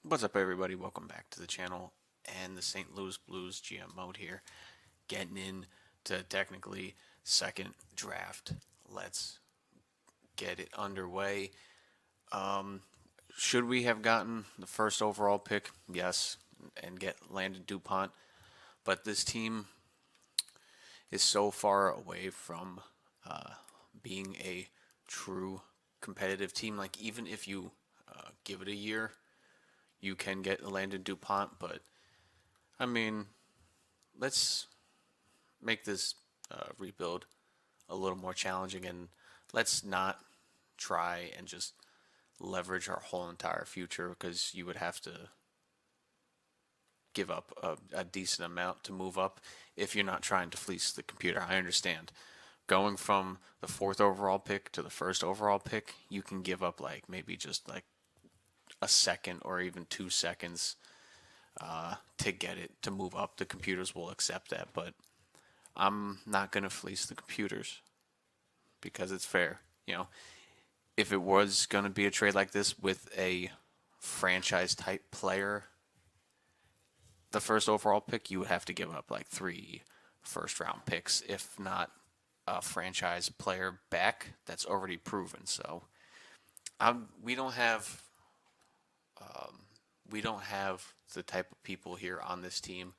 What's up, everybody? Welcome back to the channel and the St. Louis Blues GM mode here. Getting into technically second draft. Let's get it underway. Um, should we have gotten the first overall pick? Yes, and get Landon DuPont. But this team is so far away from uh, being a true competitive team. Like, even if you give it a year, you can get Landon DuPont. But, I mean, let's make this rebuild a little more challenging, and let's not try and just leverage our whole entire future, because you would have to give up a decent amount to move up if you're not trying to fleece the computer. I understand. Going from the fourth overall pick to the first overall pick, you can give up like maybe just like a second or even 2 seconds to get it to move up. The computers will accept that, but I'm not going to fleece the computers because it's fair. If it was going to be a trade like this with a franchise type player, the first overall pick, you would have to give up like 3 first round picks, if not a franchise player back that's already proven. So we don't have the type of people here on this team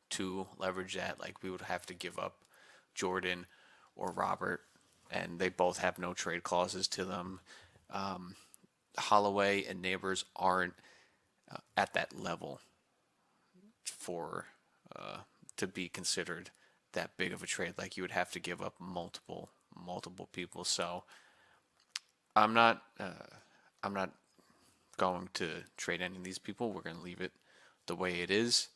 to leverage that. Like, we would have to give up Jordan or Robert, and they both have no trade clauses to them. Holloway and Neighbors aren't at that level for to be considered that big of a trade. Like, you would have to give up multiple people. So I'm not I'm not going to trade any of these people. We're going to leave it the way it is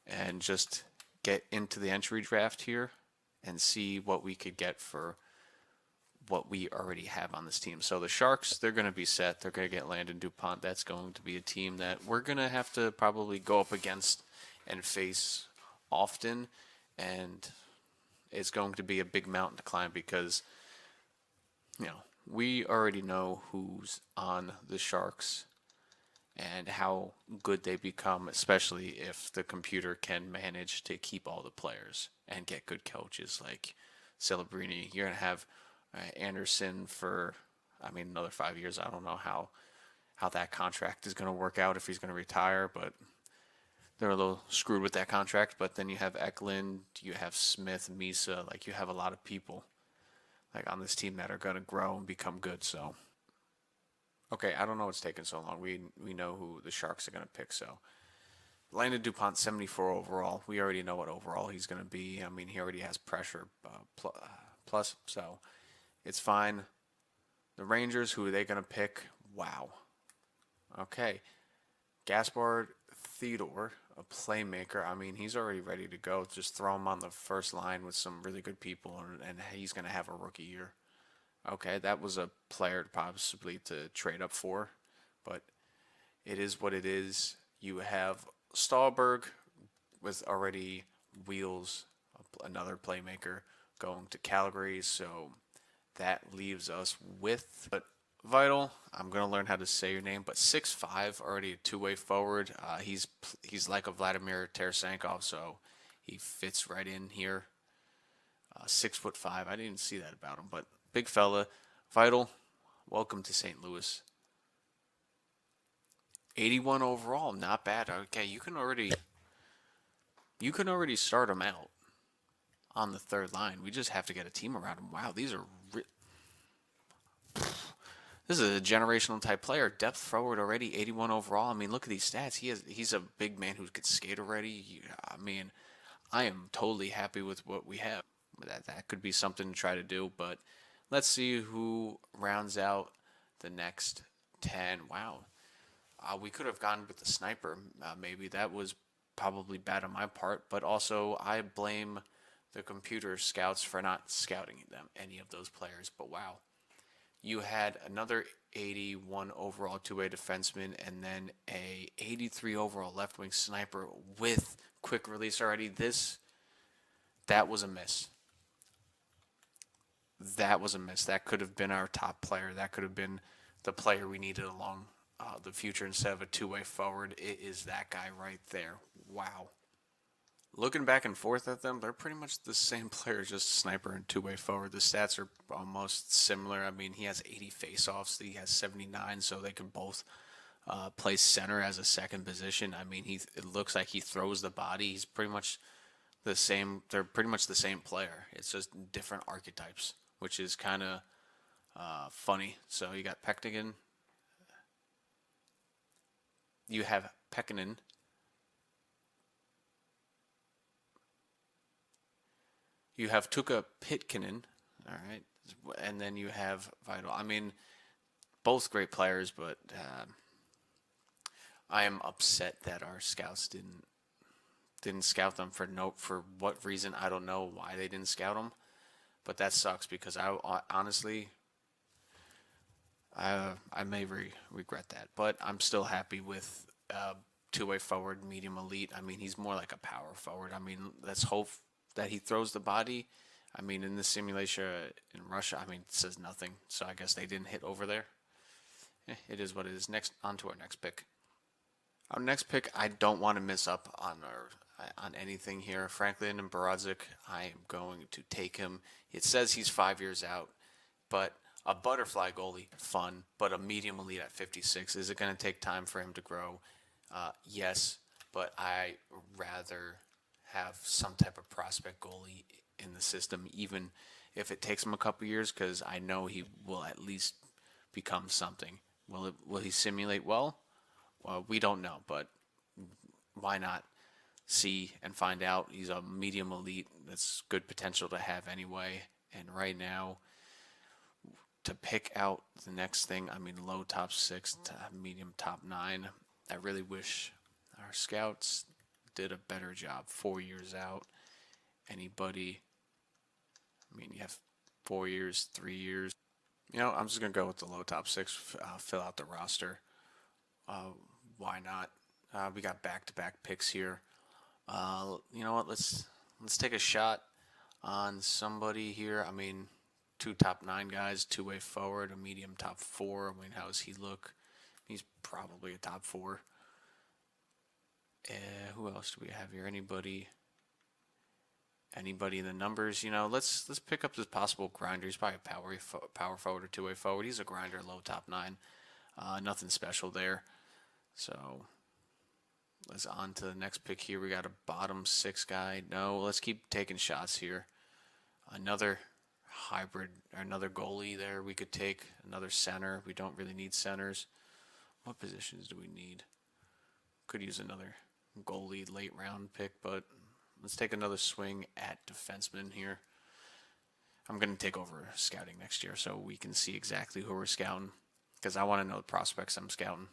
and just get into the entry draft here and see what we could get for what we already have on this team. So the Sharks, they're going to be set. They're going to get Landon DuPont. That's going to be a team that we're going to have to probably go up against and face often. And it's going to be a big mountain to climb because, we already know who's on the Sharks and how good they become, especially if the computer can manage to keep all the players and get good coaches like Celebrini. You're going to have Anderson for, another 5 years. I don't know how that contract is going to work out, if he's going to retire, but they're a little screwed with that contract. But then you have Eklund, you have Smith, Misa. Like, you have a lot of people like on this team that are going to grow and become good. So, okay, I don't know what's taking so long. We know who the Sharks are going to pick. So, Landon DuPont, 74 overall. We already know what overall he's going to be. He already has pressure plus, so it's fine. The Rangers, who are they going to pick? Wow. Okay. Gaspard Theodore, a playmaker. He's already ready to go. Just throw him on the first line with some really good people, and he's going to have a rookie year. Okay, that was a player possibly to trade up for, but it is what it is. You have Stahlberg with already Wheels, another playmaker, going to Calgary, so that leaves us with but Vital. I'm gonna learn how to say your name, but 6'5", already a two-way forward. He's like a Vladimir Tarasenko, so he fits right in here. 6'5". I didn't see that about him, but big fella. Vital, welcome to St. Louis. 81 overall, not bad. Okay, you can already start him out on the third line. We just have to get a team around him. Wow, this is a generational type player. Depth forward already, 81 overall. Look at these stats. He's a big man who could skate already. I am totally happy with what we have. That could be something to try to do, but let's see who rounds out the next 10. Wow. We could have gone with the sniper. Maybe that was probably bad on my part, but also I blame the computer scouts for not scouting them, any of those players. But wow, you had another 81 overall two-way defenseman and then a 83 overall left-wing sniper with quick release already. That was a miss. That was a miss. That could have been our top player. That could have been the player we needed along the future instead of a two-way forward, it is that guy right there. Wow. Looking back and forth at them, they're pretty much the same player, just sniper and two-way forward. The stats are almost similar. I mean, he has 80 face-offs. He has 79, so they can both play center as a second position. I mean, it looks like he throws the body. He's pretty much the same. They're pretty much the same player. It's just different archetypes, which is kind of funny. So you got Pekkanen. You have Pekkanen. You have Tuukka Pitkanen, all right, and then you have Vital. I mean, both great players, but I am upset that our scouts didn't scout them for what reason. I don't know why they didn't scout them, but that sucks because I honestly I may regret that, but I'm still happy with two-way forward, medium elite. I mean, he's more like a power forward. I mean, let's hope that he throws the body. I mean, in the simulation in Russia, I mean, it says nothing. So I guess they didn't hit over there. It is what it is. Next, on to our next pick. Our next pick, I don't want to miss up on anything here. Franklin and Baradzik, I am going to take him. It says he's 5 years out, but a butterfly goalie, fun, but a medium elite at 56. Is it going to take time for him to grow? Yes, but I rather have some type of prospect goalie in the system, even if it takes him a couple years, because I know he will at least become something. Will he simulate well? Well, we don't know, but why not see and find out? He's a medium elite. That's good potential to have anyway. And right now, to pick out the next thing, I mean, low top 6 to medium top 9. I really wish our scouts did a better job. 4 years out. Anybody? I mean, you have 4 years, 3 years. You know, I'm just gonna go with the low top 6. Fill out the roster. Why not? We got back-to-back picks here. You know what? Let's take a shot on somebody here. I mean, 2 top 9 guys, two-way forward, a medium top 4. I mean, how does he look? He's probably a top 4. Who else do we have here? Anybody in the numbers? You know, let's pick up this possible grinder. He's probably a power forward or two-way forward. He's a grinder, low top 9. Nothing special there. So let's on to the next pick here. We got a bottom 6 guy. No, let's keep taking shots here. Another hybrid, or another goalie there we could take. Another center. We don't really need centers. What positions do we need? Could use another goalie late round pick, but let's take another swing at defenseman here. I'm going to take over scouting next year so we can see exactly who we're scouting, because I want to know the prospects I'm scouting.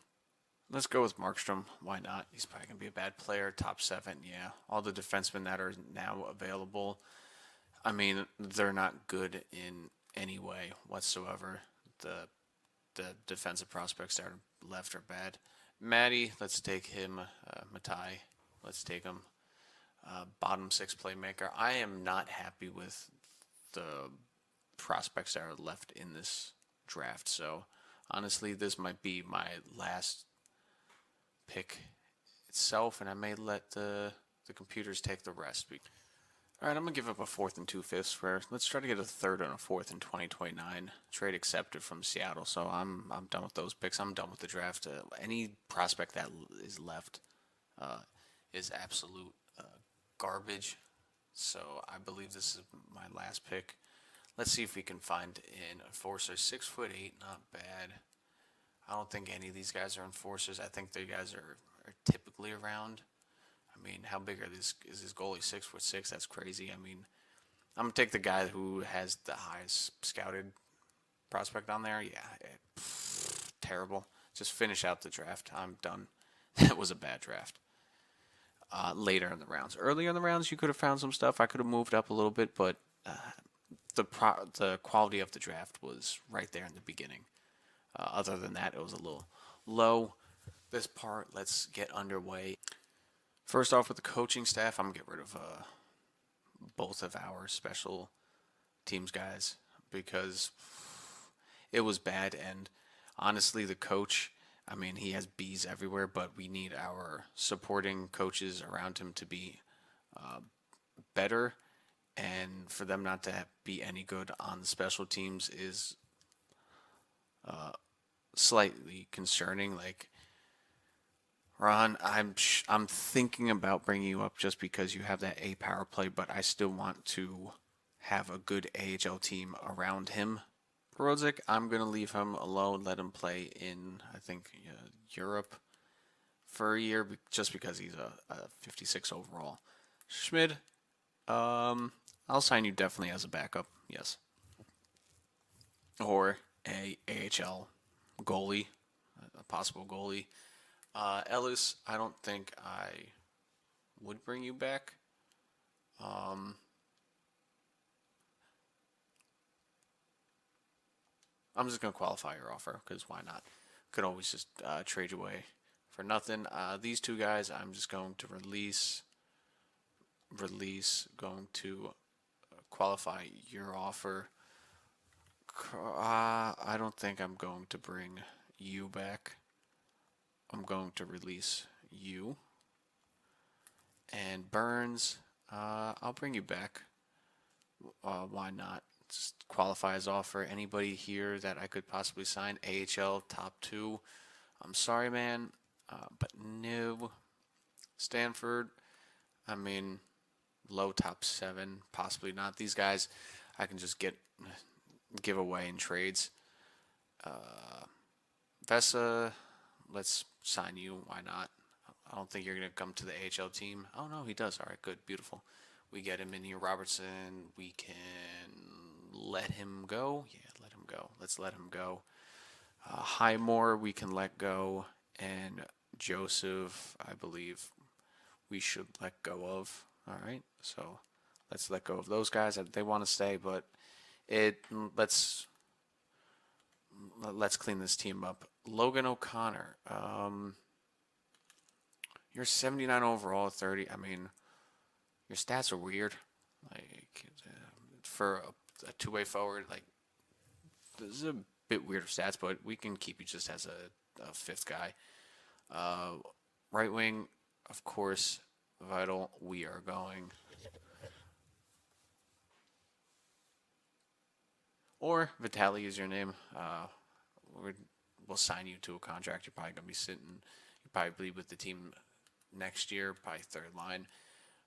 Let's go with Markstrom. Why not? He's probably going to be a bad player. Top 7, yeah. All the defensemen that are now available, I mean, they're not good in any way whatsoever. The defensive prospects that are left are bad. Matty, let's take him. Matai, let's take him. Bottom 6 playmaker. I am not happy with the prospects that are left in this draft. So, honestly, this might be my last pick itself, and I may let the computers take the rest. All right, I'm going to give up a 4th and 2/5. Let's try to get a 3rd and a 4th in 2029. Trade accepted from Seattle, so I'm done with those picks. I'm done with the draft. Any prospect that is left is absolute garbage. So I believe this is my last pick. Let's see if we can find an enforcer. 6'8", not bad. I don't think any of these guys are enforcers. I think the guys are typically around. I mean, how big is this goalie? 6'6". That's crazy. I mean, I'm gonna take the guy who has the highest scouted prospect on there. Yeah, terrible. Just finish out the draft. I'm done. That was a bad draft. Later in the rounds, earlier in the rounds, you could have found some stuff. I could have moved up a little bit, but the quality of the draft was right there in the beginning. Other than that, it was a little low. This part, let's get underway. First off, with the coaching staff, I'm going to get rid of both of our special teams guys because it was bad. And honestly, the coach, I mean, he has bees everywhere, but we need our supporting coaches around him to be better, and for them not to be any good on the special teams is slightly concerning. Like, Ron, I'm thinking about bringing you up just because you have that A power play, but I still want to have a good AHL team around him. Brodzic, I'm gonna leave him alone. Let him play in, I think, Europe for a year, just because he's a 56 overall. Schmid, I'll sign you definitely as a backup. Yes, or a AHL goalie, a possible goalie. Ellis, I don't think I would bring you back. Um, I'm just gonna qualify your offer because why not? Could always just trade you away for nothing. These two guys, I'm just going to going to qualify your offer. I don't think I'm going to bring you back. I'm going to release you. And Burns, I'll bring you back. Why not? Just qualify his offer. Anybody here that I could possibly sign? AHL top two. I'm sorry, man, but no. Stanford, I mean, low top seven, possibly not. These guys, I can just give away in trades. Vesa, let's sign you. Why not? I don't think you're going to come to the AHL team. Oh, no, he does. All right, good. Beautiful. We get him in here. Robertson, we can let him go. Yeah, let him go. Let's let him go. Highmore, we can let go. And Joseph, I believe we should let go of. All right, so let's let go of those guys. They want to stay, but it let's clean this team up. Logan O'Connor, you're 79 overall, 30. I mean, your stats are weird. Like for a two-way forward, like this is a bit weird of stats, but we can keep you just as a fifth guy. Right wing, of course, vital. We are going. Or Vitali is your name. We'll sign you to a contract. You're probably gonna be sitting. You probably with the team next year, probably third line.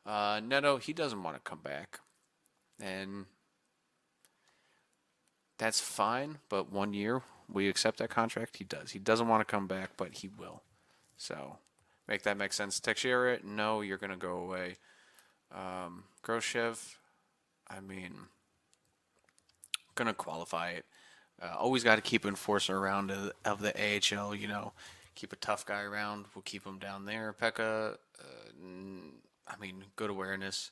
Neto, he doesn't want to come back, and that's fine. But 1 year, we accept that contract. He does. He doesn't want to come back, but he will. So make that make sense. Teixeira, no, you're gonna go away. Groshev, I mean, gonna qualify it. Always got to keep an enforcer around of the AHL. Keep a tough guy around. We'll keep him down there. Pekka, I mean, good awareness.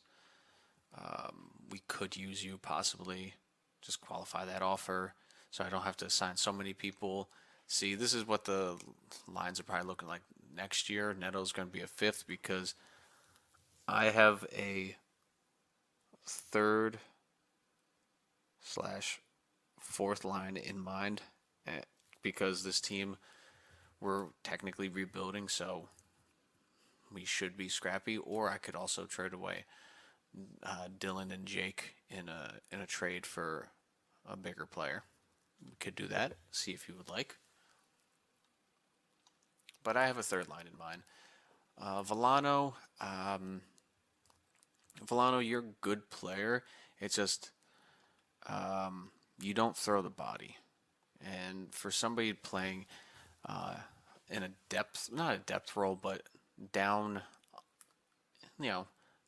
We could use you possibly. Just qualify that offer so I don't have to sign so many people. See, this is what the lines are probably looking like next year. Neto's going to be a fifth because I have a third slash fourth line in mind because this team, we're technically rebuilding, so we should be scrappy. Or I could also trade away Dylan and Jake in a trade for a bigger player. We could do that. See if you would like. But I have a third line in mind. Villano, you're a good player. It's just you don't throw the body, and for somebody playing in a depth, not a depth role, but down,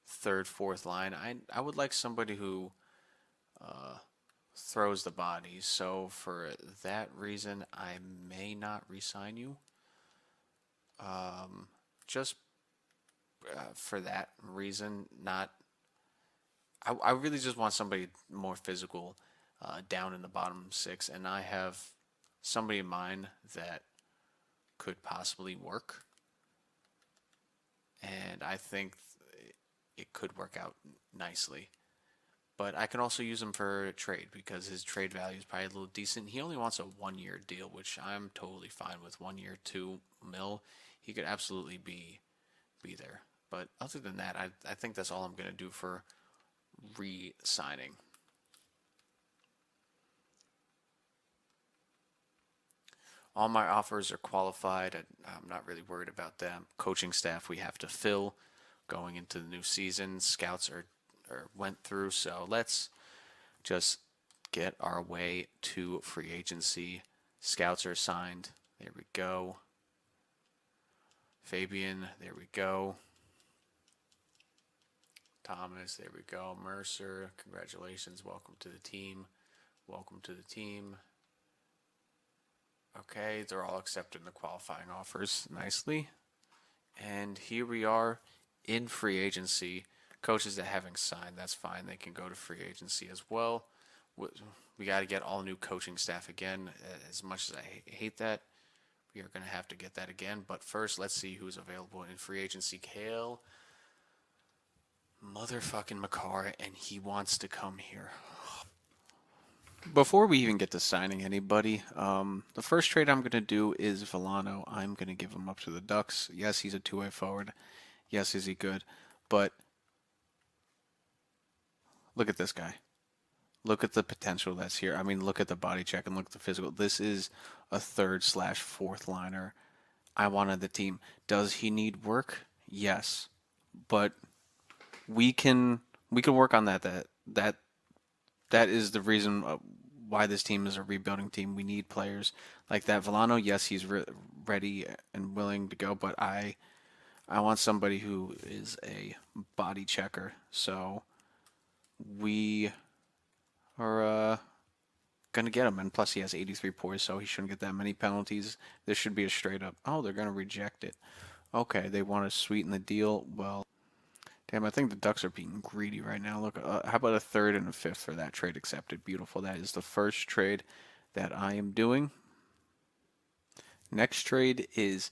third, fourth line, I would like somebody who throws the body. So for that reason, I may not resign you. Just for that reason, not. I really just want somebody more physical down in the bottom six, and I have somebody in mind that could possibly work, and I think it could work out nicely. But I can also use him for a trade because his trade value is probably a little decent. He only wants a 1 year deal, which I'm totally fine with. 1 year, 2 mil, he could absolutely be there. But other than that, I think that's all I'm gonna do for re-signing. All my offers are qualified. I'm not really worried about them. Coaching staff we have to fill going into the new season. Scouts are went through, so let's just get our way to free agency. Scouts are signed. There we go. Fabian, there we go. Thomas, there we go. Mercer, congratulations. Welcome to the team. Welcome to the team. Okay, they're all accepting the qualifying offers nicely. And here we are in free agency. Coaches that haven't signed, that's fine. They can go to free agency as well. We got to get all new coaching staff again. As much as I hate that, we are going to have to get that again. But first, let's see who's available in free agency. Kale motherfucking McCarr, and he wants to come here. Before we even get to signing anybody, the first trade I'm going to do is Villano. I'm going to give him up to the Ducks. Yes, he's a two-way forward. Yes, is he good? But look at this guy. Look at the potential that's here. I mean, look at the body check and look at the physical. This is a third/fourth liner. I wanted the team. Does he need work? Yes, but we can work on that. That is the reason why this team is a rebuilding team. We need players like that. Villano, yes, he's ready and willing to go, but I want somebody who is a body checker. So we are gonna get him, and plus he has 83 poise, so he shouldn't get that many penalties. This should be a straight up. Oh, they're gonna reject it. Okay, they want to sweeten the deal. Well, damn, I think the Ducks are being greedy right now. Look, how about a third and a fifth for that trade accepted? Beautiful. That is the first trade that I am doing. Next trade is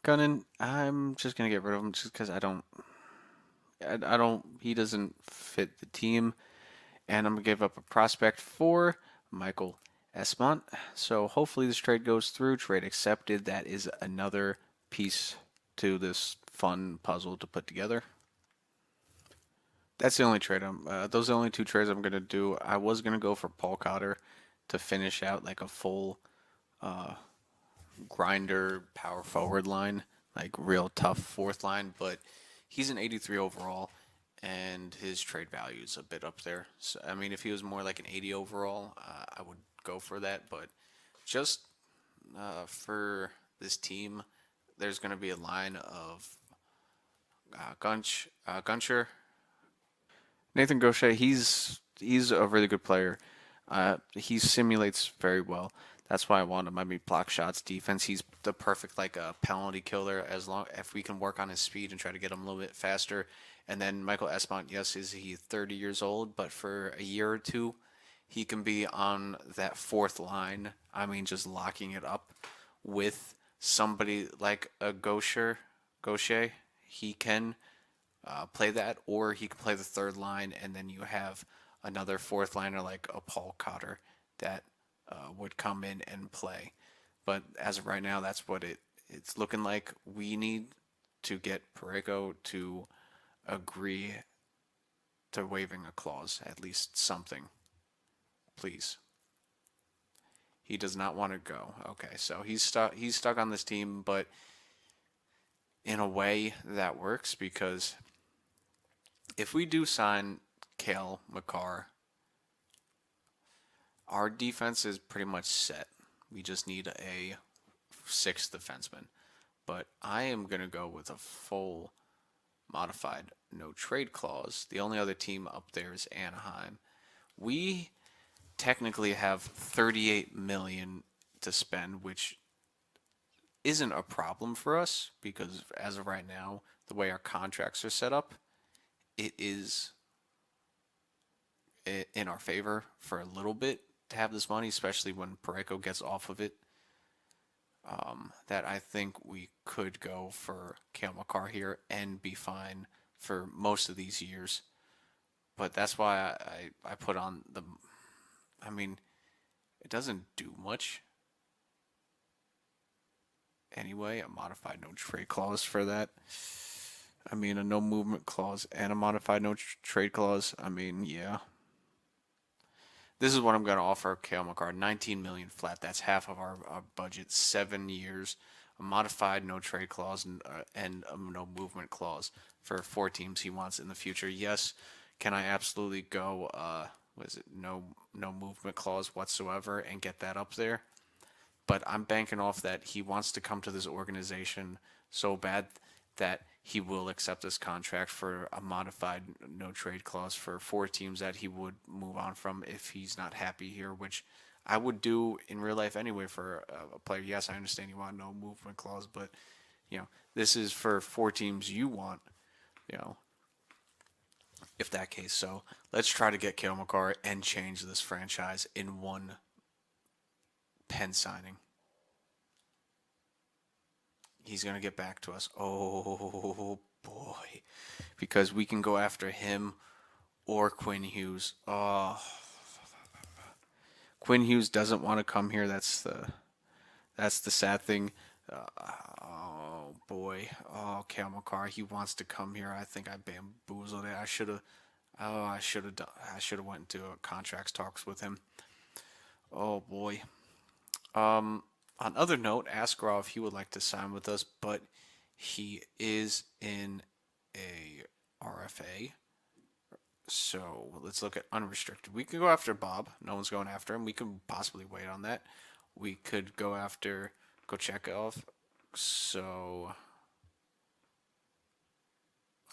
Gunnan. I'm just gonna get rid of him just because I don't. He doesn't fit the team, and I'm gonna give up a prospect for Michael Esmont. So hopefully this trade goes through. Trade accepted. That is another piece to this fun puzzle to put together. That's the only trade those are the only two trades I'm gonna do. I was gonna go for Paul Cotter to finish out like a full grinder power forward line, like real tough fourth line, but he's an 83 overall and his trade value is a bit up there. So I mean, if he was more like an 80 overall, I would go for that. But just for this team, there's gonna be a line of Guncher, Nathan Gaucher, he's a really good player. He simulates very well. That's why I want him. I mean, block shots, defense. He's the perfect like penalty killer. As long if we can work on his speed and try to get him a little bit faster. And then Michael Esmont, yes, is he 30 years old, but for a year or two, he can be on that fourth line. I mean, just locking it up with somebody like a Gaucher. He can play that, or he could play the third line, and then you have another fourth liner like a Paul Cotter that would come in and play. But as of right now, that's what it's looking like. We need to get Pareko to agree to waiving a clause, at least something, please. He does not want to go. Okay, so he's stuck. He's stuck on this team, but in a way that works because if we do sign Cale Makar, our defense is pretty much set. We just need a sixth defenseman. But I am going to go with a full modified no trade clause. The only other team up there is Anaheim. We technically have 38 million to spend, which isn't a problem for us because as of right now, the way our contracts are set up, it is in our favor for a little bit to have this money, especially when Pareko gets off of it. That I think we could go for Cale Makar here and be fine for most of these years. But that's why I put on the. I mean, it doesn't do much anyway. A modified no trade clause for that. I mean, a no movement clause and a modified no trade clause. I mean, yeah. This is what I'm going to offer Kale McCarr. 19 million flat. That's half of our budget. 7 years. A modified no trade clause and a no movement clause for 4 teams he wants in the future. Yes, can I absolutely go? What is it? No movement clause whatsoever and get that up there. But I'm banking off that he wants to come to this organization so bad that he will accept this contract for a modified no trade clause for 4 teams that he would move on from if he's not happy here, which I would do in real life anyway for a player. Yes, I understand you want no movement clause, but this is for 4 teams you want, you know, if that case. So let's try to get Kale McCarr and change this franchise in one pen signing. He's going to get back to us. Oh boy. Because we can go after him or Quinn Hughes. Oh, Quinn Hughes doesn't want to come here. That's the sad thing. Oh boy. Oh, Cal McCarr. He wants to come here. I think I bamboozled it. I should have. Oh, I should have done. I should have went into contracts talks with him. Oh boy. On other note, Askarov, if he would like to sign with us, but he is in a RFA. So let's look at unrestricted. We could go after Bob. No one's going after him. We could possibly wait on that. We could go after Kochekov. So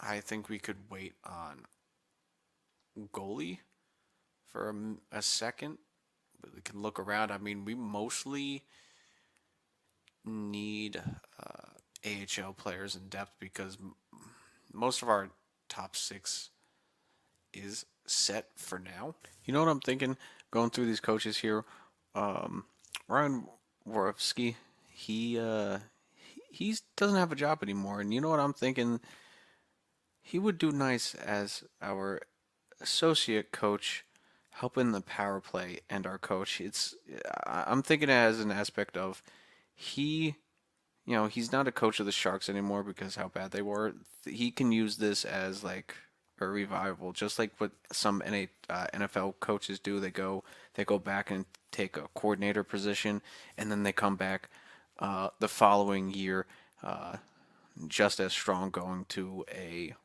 I think we could wait on goalie for a second. But we can look around. I mean, we mostly need AHL players in depth because most of our top 6 is set for now. You know what I'm thinking? Going through these coaches here, Ryan Worofsky, he doesn't have a job anymore, and you know what I'm thinking? He would do nice as our associate coach, helping the power play and our coach. I'm thinking as an aspect of he he's not a coach of the Sharks anymore because how bad they were. He can use this as like a revival, just like what some NFL coaches do. They go back and take a coordinator position, and then they come back the following year just as strong, going to a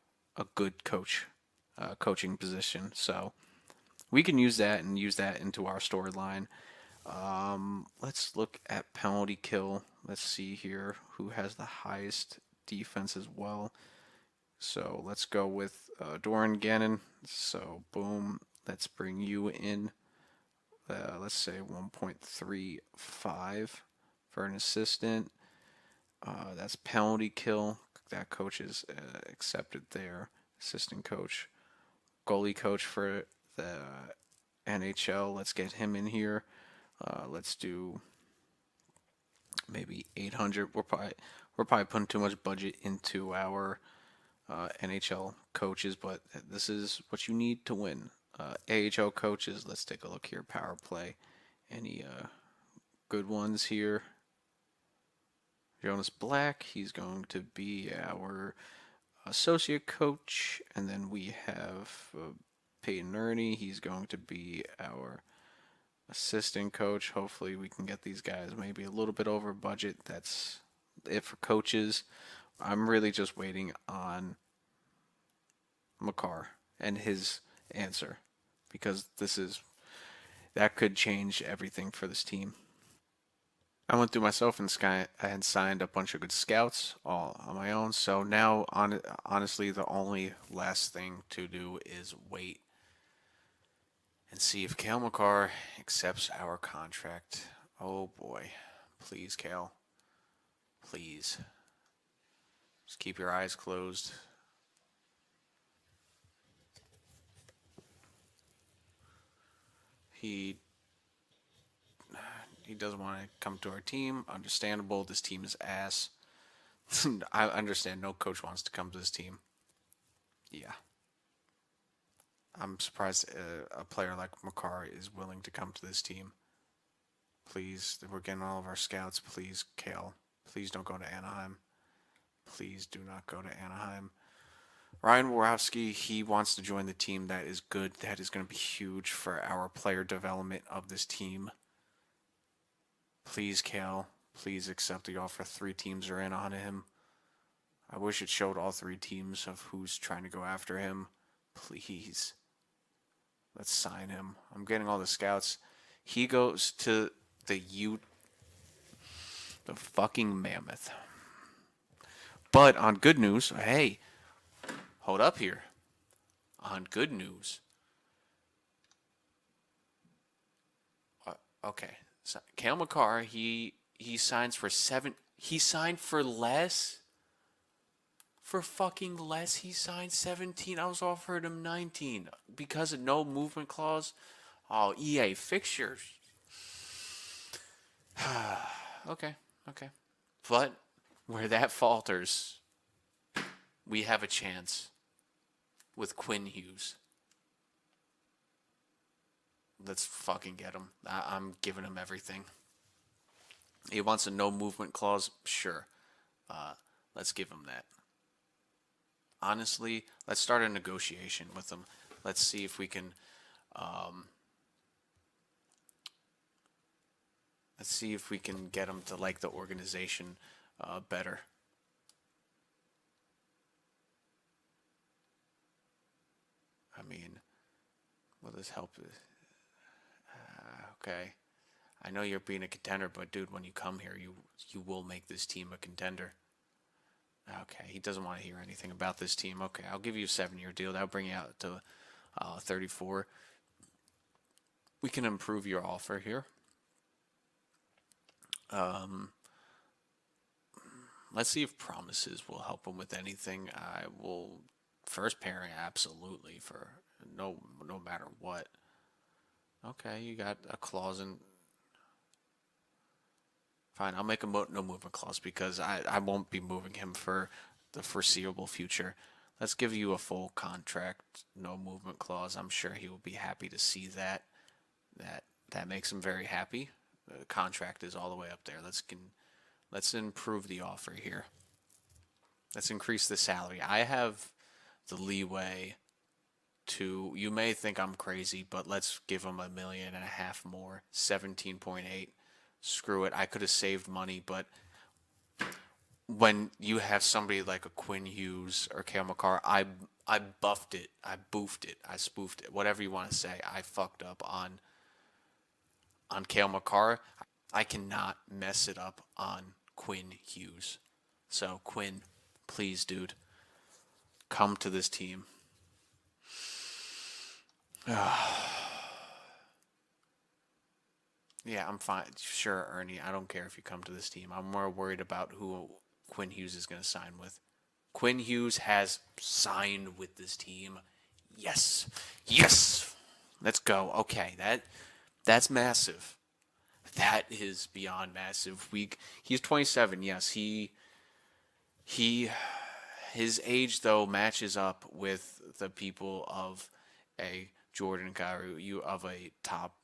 good coaching position. So we can use that and use that into our storyline. Let's look at penalty kill. Let's see here who has the highest defense as well. So let's go with Doran Gannon. So boom, let's bring you in. Let's say 1.35 for an assistant. That's penalty kill. That coach is accepted there. Assistant coach, goalie coach for the NHL. Let's get him in here. Let's do maybe 800. We're probably putting too much budget into our NHL coaches, but this is what you need to win. AHL coaches. Let's take a look here. Power play. Any good ones here? Jonas Black. He's going to be our associate coach, and then we have Peyton Ernie. He's going to be our assistant coach. Hopefully, we can get these guys maybe a little bit over budget. That's it for coaches. I'm really just waiting on McCarr and his answer because that could change everything for this team. I went through myself and signed a bunch of good scouts all on my own. So now, honestly, the only last thing to do is wait and see if Cale Makar accepts our contract. Oh boy. Please, Cale. Please. Just keep your eyes closed. He doesn't want to come to our team. Understandable. This team is ass. I understand no coach wants to come to this team. Yeah. I'm surprised a player like Makar is willing to come to this team. Please, we're getting all of our scouts. Please, Kale. Please don't go to Anaheim. Please do not go to Anaheim. Ryan Worowski, he wants to join the team. That is good. That is going to be huge for our player development of this team. Please, Kale, please accept the offer. 3 teams are in on him. I wish it showed all 3 teams of who's trying to go after him. Please. Let's sign him. I'm getting all the scouts. He goes to the fucking Mammoth. But on good news, hey, hold up here. On good news, okay, so Cale Makar, he signs for 7. He signed for less. For fucking less, he signed 17. I was offered him 19 because of no movement clause. Oh, EA, fix yours. Okay, okay. But where that falters, we have a chance with Quinn Hughes. Let's fucking get him. I'm giving him everything. He wants a no movement clause. Sure. Uh, let's give him that. Honestly, let's start a negotiation with him. Let's see if we can. Um, let's see if we can get him to like the organization better. I mean, will this help? Okay. I know you're being a contender, but dude, when you come here, you will make this team a contender. Okay, he doesn't want to hear anything about this team. Okay, I'll give you a 7-year deal. That'll bring you out to 34. We can improve your offer here. Um, let's see if promises will help him with anything. I will first pairing absolutely for no matter what. Okay, you got a clause in. Fine, I'll make a no movement clause because I won't be moving him for the foreseeable future. Let's give you a full contract, no movement clause. I'm sure he will be happy to see that. That that makes him very happy. The contract is all the way up there. Let's improve the offer here. Let's increase the salary. I have the leeway to. You may think I'm crazy, but let's give him 1.5 million more. 17.8. Screw it. I could have saved money, but when you have somebody like a Quinn Hughes or Cale Makar, I buffed it, I boofed it, I spoofed it, whatever you want to say. I fucked up on Cale Makar. I cannot mess it up on Quinn Hughes. So Quinn, please, dude, come to this team. Yeah, I'm fine. Sure, Ernie. I don't care if you come to this team. I'm more worried about who Quinn Hughes is going to sign with. Quinn Hughes has signed with this team. Yes. Yes. Let's go. Okay, that's massive. That is beyond massive. He's 27. Yes, he his age though matches up with the people of a Jordan Kyrou, you of a top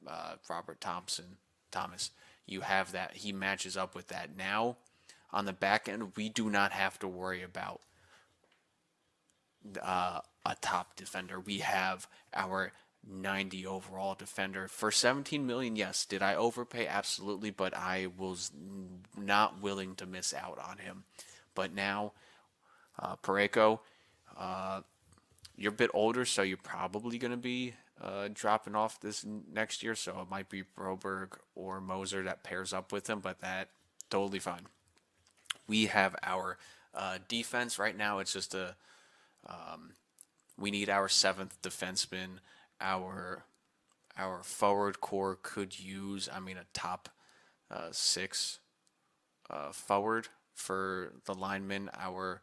Robert Thomas. You have that. He matches up with that. Now on the back end, we do not have to worry about a top defender. We have our 90 overall defender for 17 million. Yes, did I overpay? Absolutely, but I was not willing to miss out on him. But now, Pareko, you're a bit older, so you're probably going to be dropping off this next year. So it might be Broberg or Moser that pairs up with him, but that totally fine. We have our defense right now. It's just we need our 7th defenseman. Our our forward core could use, I mean, a top 6 forward for the linemen. Our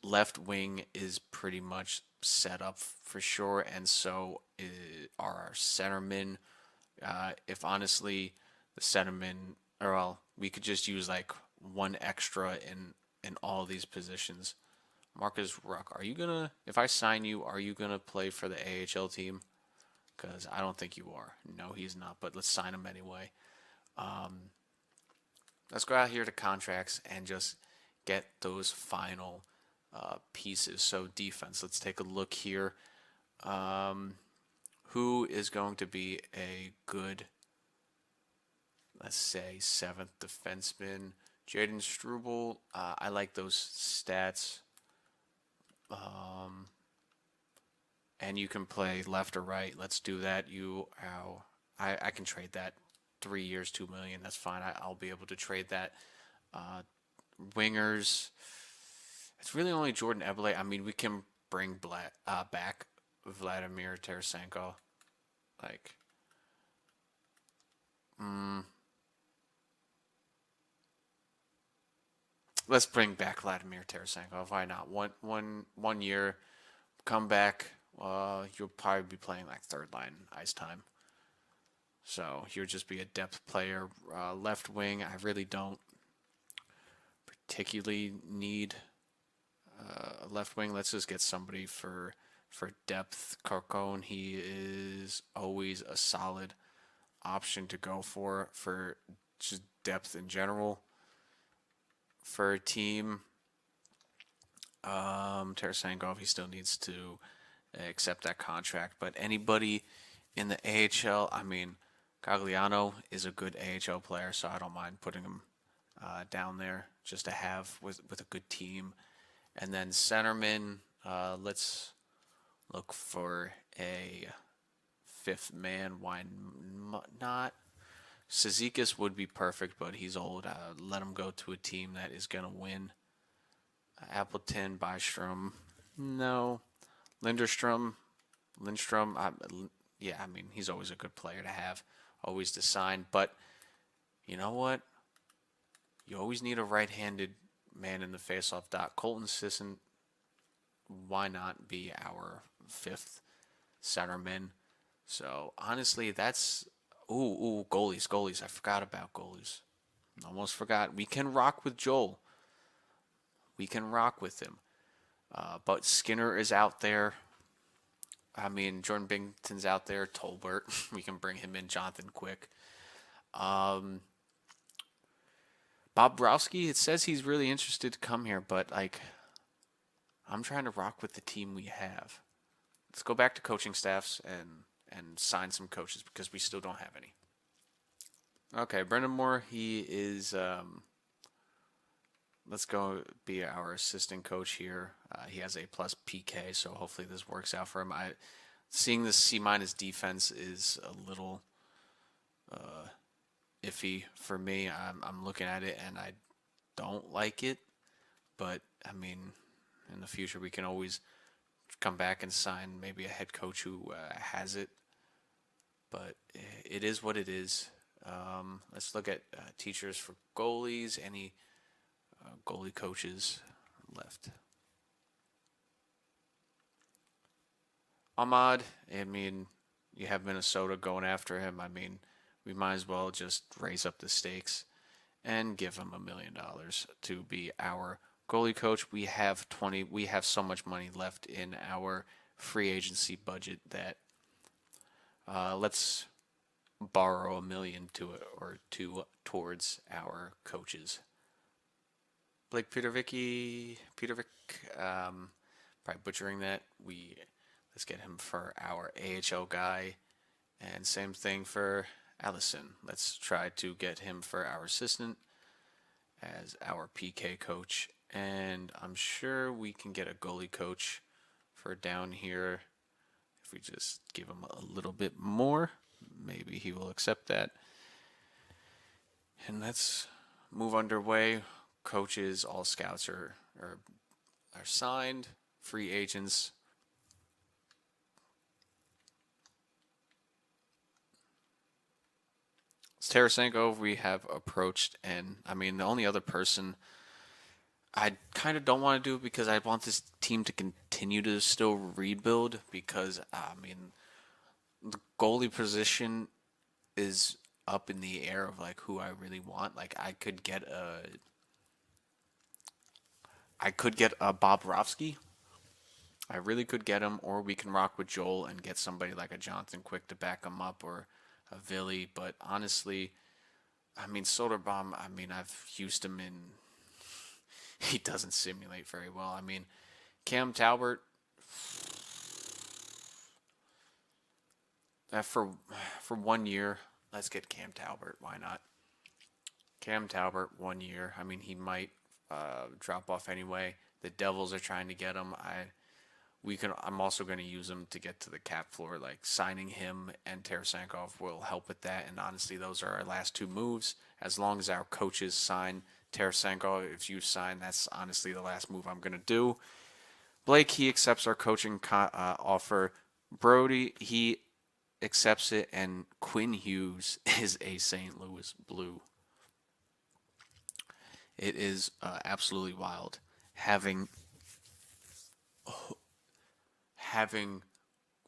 left wing is pretty much set up for sure, and so are our centermen. If honestly, the centermen, or well, we could just use like one extra in all these positions. Marcus Ruck, are you gonna? If I sign you, are you gonna play for the AHL team? Because I don't think you are. No, he's not. But let's sign him anyway. Let's go out here to contracts and just get those final pieces. So defense. Let's take a look here. Who is going to be a good, let's say, seventh defenseman? Jaden Struble. I like those stats. And you can play left or right. Let's do that. I can trade that. 3 years, 2 million. That's fine. I'll be able to trade that. Wingers. It's really only Jordan Eberle. I mean, we can bring back Vladimir Tarasenko. Like, let's bring back Vladimir Tarasenko. Why not? One year, come back. You'll probably be playing like third line ice time. So he'll just be a depth player. Left wing, I really don't particularly need a left wing. Let's just get somebody for depth. Carcone, he is always a solid option to go for just depth in general. For a team, Tarasenko, he still needs to accept that contract. But anybody in the AHL, I mean, Gagliano is a good AHL player, so I don't mind putting him down there just to have with a good team. And then centerman, let's look for a fifth man. Why not? Cizikas would be perfect, but he's old. Let him go to a team that is going to win. Appleton, Bystrom, no. Lindstrom, yeah, I mean, he's always a good player to have, always to sign. But you know what? You always need a right-handed man in the faceoff dot. Colton Sisson, why not be our fifth centerman? So honestly, that's goalies. I forgot about goalies. Almost forgot. We can rock with Joel. We can rock with him. But Skinner is out there. I mean, Jordan Bington's out there. Tolbert, we can bring him in. Jonathan Quick. Bob Browski, it says he's really interested to come here, but like, I'm trying to rock with the team we have. Let's go back to coaching staffs and sign some coaches because we still don't have any. Okay, Brendan Moore, he is. Let's go be our assistant coach here. He has a plus PK, so hopefully this works out for him. Seeing this C minus defense is a little iffy for me. I'm looking at it and I don't like it, but I mean, in the future we can always come back and sign maybe a head coach who has it. But it is what it is. Let's look at teachers for goalies. Any goalie coaches left? Ahmad, I mean, you have Minnesota going after him. I mean, we might as well just raise up the stakes and give him $1 million to be our goalie coach. We have so much money left in our free agency budget that let's borrow $1 million to it or two towards our coaches. Blake Petervic, probably butchering that. Let's get him for our AHL guy, and same thing for Allison. Let's try to get him for our assistant as our PK coach, and I'm sure we can get a goalie coach for down here if we just give him a little bit more. Maybe he will accept that. And let's move underway. Coaches, all scouts are signed. Free agents. Tarasenko we have approached, and I mean the only other person I kind of don't want to do it because I want this team to continue to still rebuild because I mean the goalie position is up in the air of like who I really want. Like I could get I could get a Bobrovsky. I really could get him, or we can rock with Joel and get somebody like a Jonathan Quick to back him up, or a Villy. But honestly, I mean, Soderbaum, I mean, I've used him in. He doesn't simulate very well. I mean, Cam Talbot, for 1 year, let's get Cam Talbot. Why not? Cam Talbot, 1 year. I mean, he might drop off anyway. The Devils are trying to get him. I'm also going to use him to get to the cap floor. Like signing him and Tarasenko will help with that. And honestly, those are our last two moves. As long as our coaches sign Tarasenko, if you sign, that's honestly the last move I'm going to do. Blake, he accepts our coaching offer. Brody, he accepts it, and Quinn Hughes is a St. Louis Blue. It is absolutely wild having having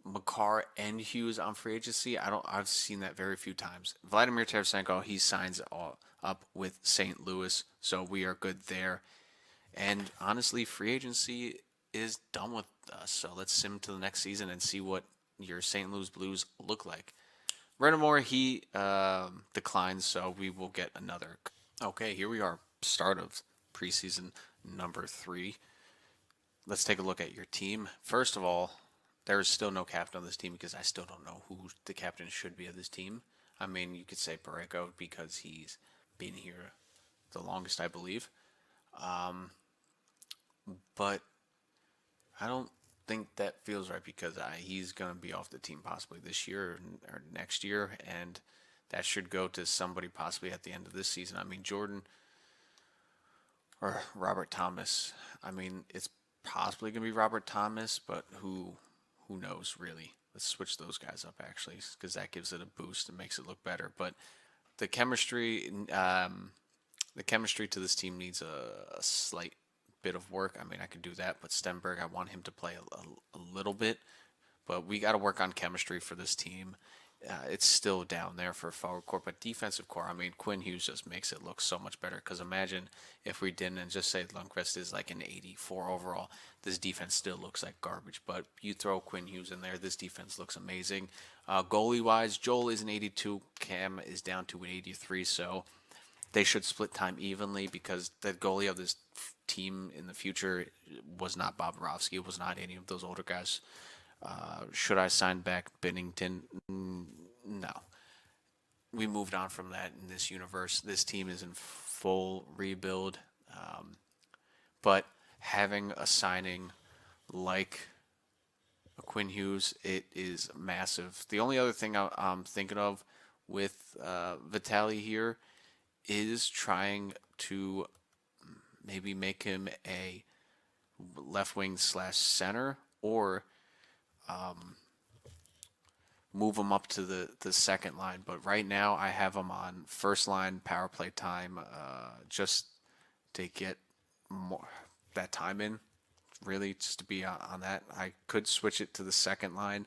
Makar and Hughes on free agency. I've seen that very few times. Vladimir Tarasenko, he signs up with St. Louis, so we are good there. And honestly, free agency is done with us. So let's sim to the next season and see what your St. Louis Blues look like. Renamore, he declines, so we will get another. Okay, here we are, start of preseason number 3. Let's take a look at your team. First of all, there is still no captain on this team because I still don't know who the captain should be of this team. I mean, you could say Pareko because he's been here the longest, I believe. But I don't think that feels right because he's going to be off the team possibly this year or next year, and that should go to somebody possibly at the end of this season. I mean, Jordan or Robert Thomas. I mean, it's possibly going to be Robert Thomas, but who knows really? Let's switch those guys up actually, because that gives it a boost and makes it look better. But the chemistry, the chemistry to this team needs a slight bit of work. I mean, I could do that, but Stenberg, I want him to play a little bit. But we got to work on chemistry for this team. It's still down there for forward core, but defensive core, I mean, Quinn Hughes just makes it look so much better. Because imagine if we didn't, and just say Lundqvist is like an 84 overall, this defense still looks like garbage. But you throw Quinn Hughes in there, this defense looks amazing. Goalie wise, Joel is an 82, Cam is down to an 83, so they should split time evenly because the goalie of this team in the future was not Bobrovsky. It was not any of those older guys. Should I sign back Bennington? No. We moved on from that in this universe. This team is in full rebuild. But having a signing like a Quinn Hughes, it is massive. The only other thing I'm thinking of with Vitali here is trying to maybe make him a left wing slash center, or move him up to the second line. But right now, I have him on first line power play time, just to get more that time in. Really, just to be on that. I could switch it to the second line,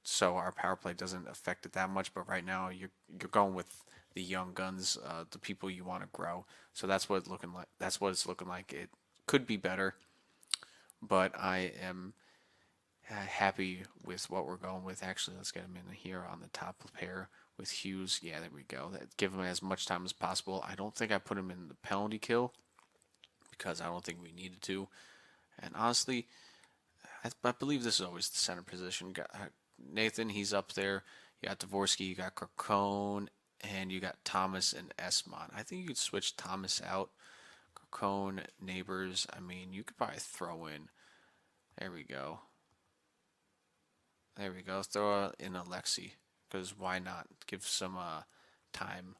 so our power play doesn't affect it that much. But right now, you're going with the young guns, the people you want to grow. So that's what it's looking like. That's what it's looking like. It could be better, but I am happy with what we're going with. Actually, let's get him in here on the top pair with Hughes. Yeah, there we go. Give him as much time as possible. I don't think I put him in the penalty kill because I don't think we needed to. And honestly, I believe this is always the center position. Nathan, he's up there. You got Dvorsky, you got Carcone, and you got Thomas and Esmond. I think you could switch Thomas out. Carcone, Neighbors. I mean, you could probably throw in. There we go. There we go. Throw in Alexi, because why not? Give some time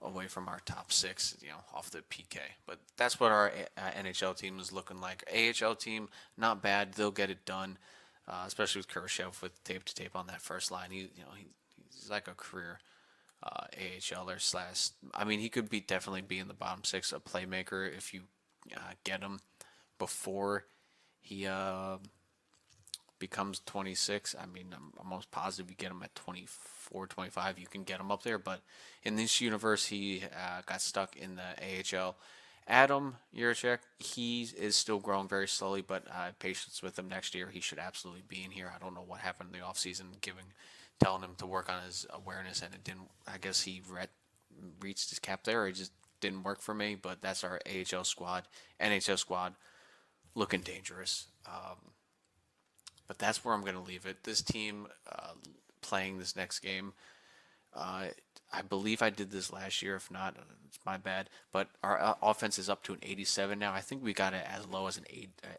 away from our top 6, off the PK. But that's what our NHL team is looking like. AHL team, not bad. They'll get it done, especially with Kurashev with tape to tape on that first line. He's like a career AHLer slash. I mean, he could definitely be in the bottom 6, a playmaker if you get him before he becomes 26. I mean, I'm almost positive you get him at 24, 25. You can get him up there, but in this universe, he got stuck in the AHL Adam Yurchek, he is still growing very slowly, but patience with him next year. He should absolutely be in here. I don't know what happened in the offseason, telling him to work on his awareness, and it didn't. I guess he reached his cap there. It just didn't work for me. But that's our AHL squad, NHL squad, looking dangerous. But that's where I'm going to leave it. This team playing this next game. Uh, I believe I did this last year. If not, it's my bad. But our offense is up to an 87 now. I think we got it as low as an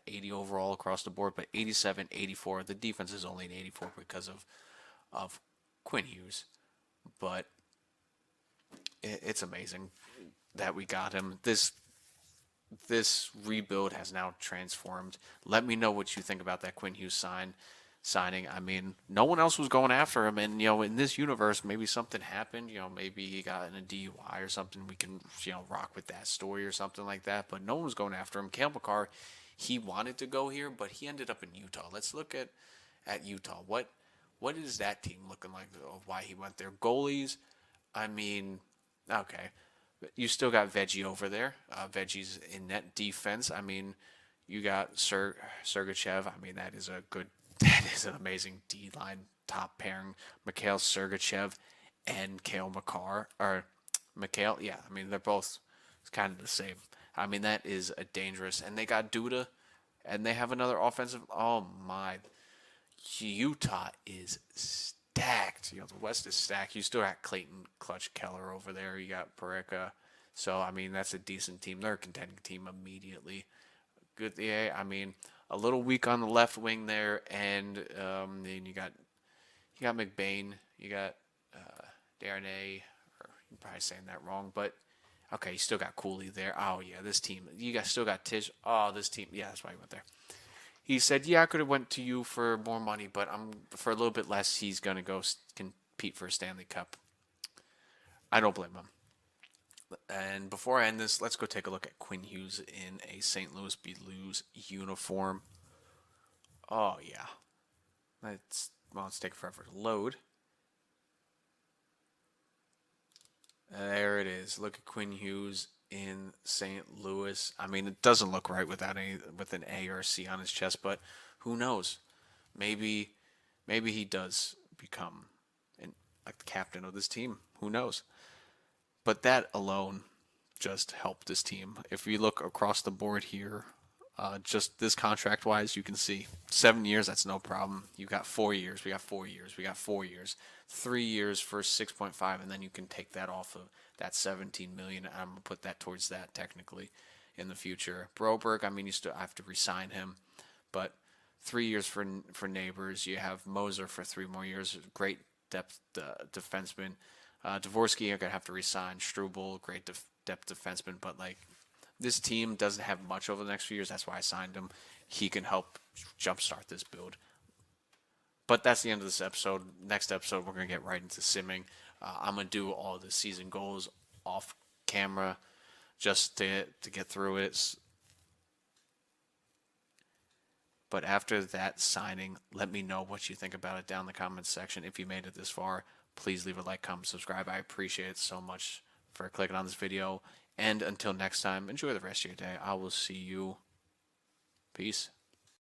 80 overall across the board, but 87, 84. The defense is only an 84 because of Quinn Hughes. But it's amazing that we got him. This rebuild has now transformed. Let me know what you think about that Quinn Hughes signing. I mean, no one else was going after him, and in this universe, maybe something happened. Maybe he got in a DUI or something. We can rock with that story or something like that. But no one was going after him. Cale Makar, he wanted to go here, but he ended up in Utah. Let's look at Utah. What is that team looking like? Why he went there? Goalies. I mean, okay. You still got Veggie over there. Veggie's in net defense. I mean, you got Sergachev. I mean, that is an amazing D line top pairing. Mikhail Sergachev and Cale Makar or Mikhail. Yeah, I mean they're both kind of the same. I mean that is a dangerous. And they got Duda, and they have another offensive. Oh my, Utah is stacked. The West is stacked. You still got Clayton Clutch Keller over there. You got Pareka. So I mean that's a decent team. They're a contending team immediately. Good. Yeah. I mean a little weak on the left wing there, and then you got McBain. You got Darnay. Or I'm probably saying that wrong, but okay. You still got Cooley there. Oh yeah, this team. Still got Tish. Oh, this team. Yeah, that's why he went there. He said, "Yeah, I could have went to you for more money, but for a little bit less. He's gonna go compete for a Stanley Cup." I don't blame him. And before I end this, let's go take a look at Quinn Hughes in a St. Louis Blues uniform. Oh yeah, let's take forever to load. There it is. Look at Quinn Hughes in St. Louis. I mean, it doesn't look right with an A or a C on his chest, but who knows? Maybe he does become like the captain of this team. Who knows? But that alone just helped this team. If we look across the board here, just this contract wise, you can see 7 years, that's no problem. You got 4 years, we got 4 years, we got 4 years, 3 years for 6.5, and then you can take that off of that 17 million. I'm gonna put that towards that technically in the future. Broberg, I mean, you still have to resign him, but 3 years for Neighbors. You have Moser for 3 more years. Great depth defenseman. Dvorsky, you're gonna have to resign. Struble, great depth defenseman, but like this team doesn't have much over the next few years. That's why I signed him. He can help jumpstart this build. But that's the end of this episode. Next episode, we're gonna get right into simming. I'm gonna do all the season goals off camera just to get through it. But after that signing, let me know what you think about it down in the comments section. If you made it this far, please leave a like, comment, subscribe. I appreciate it so much for clicking on this video. And until next time, enjoy the rest of your day. I will see you. Peace.